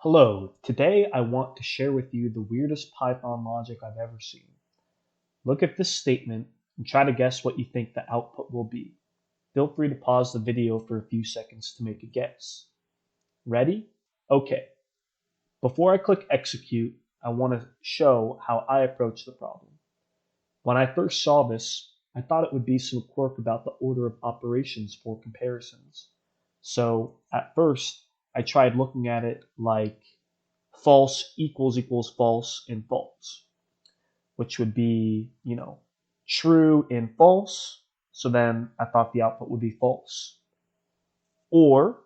Hello, today I want to share with you the weirdest Python logic I've ever seen. Look at this statement and try to guess what you think the output will be. Feel free to pause the video for a few seconds to make a guess. Ready? Okay. Before I click execute, I want to show how I approach the problem. When I first saw this, I thought it would be some quirk about the order of operations for comparisons. So at first, I tried looking at it like false equals false and false, which would be, true and false. So then I thought the output would be false. Or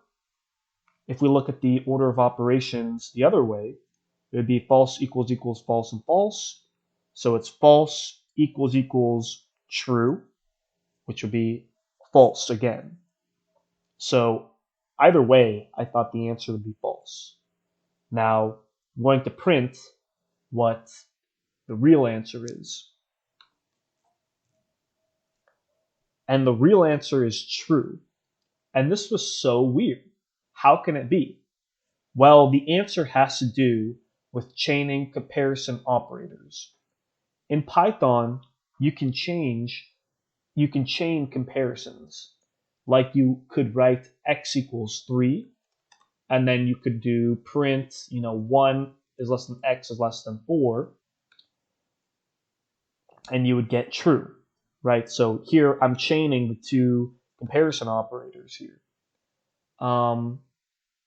if we look at the order of operations the other way, it would be false equals false and false. So it's false equals true, which would be false again. So either way, I thought the answer would be false. Now, I'm going to print what the real answer is. And the real answer is true. And this was so weird. How can it be? Well, the answer has to do with chaining comparison operators. In Python, you can chain comparisons. Like you could write x equals 3, and then you could do print, 1 is less than x is less than 4, and you would get true, right? So here I'm chaining the two comparison operators here.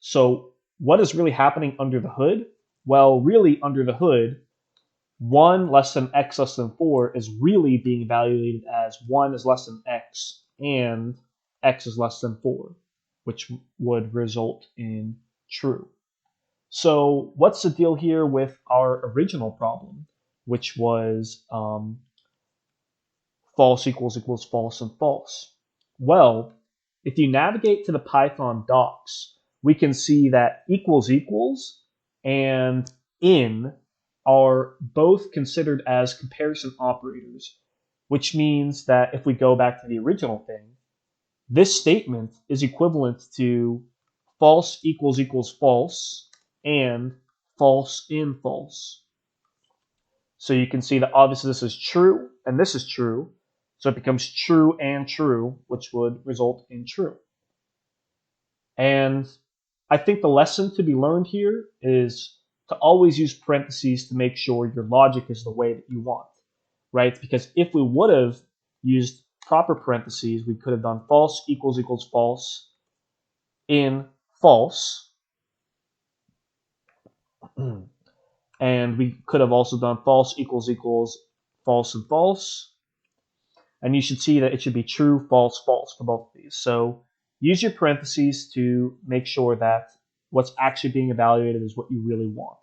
So what is really happening under the hood? Well, really under the hood, 1 less than x less than 4 is really being evaluated as 1 is less than x and x is less than 4, which would result in true. So what's the deal here with our original problem, which was false equals false and false? Well, if you navigate to the Python docs, we can see that equals and in are both considered as comparison operators, which means that if we go back to the original thing, this statement is equivalent to false equals false and false in false. So you can see that obviously this is true and this is true. So it becomes true and true, which would result in true. And I think the lesson to be learned here is to always use parentheses to make sure your logic is the way that you want, right? Because if we would have used proper parentheses, we could have done false equals false in false. And we could have also done false equals false and false. And you should see that it should be true, false, false for both of these. So use your parentheses to make sure that what's actually being evaluated is what you really want.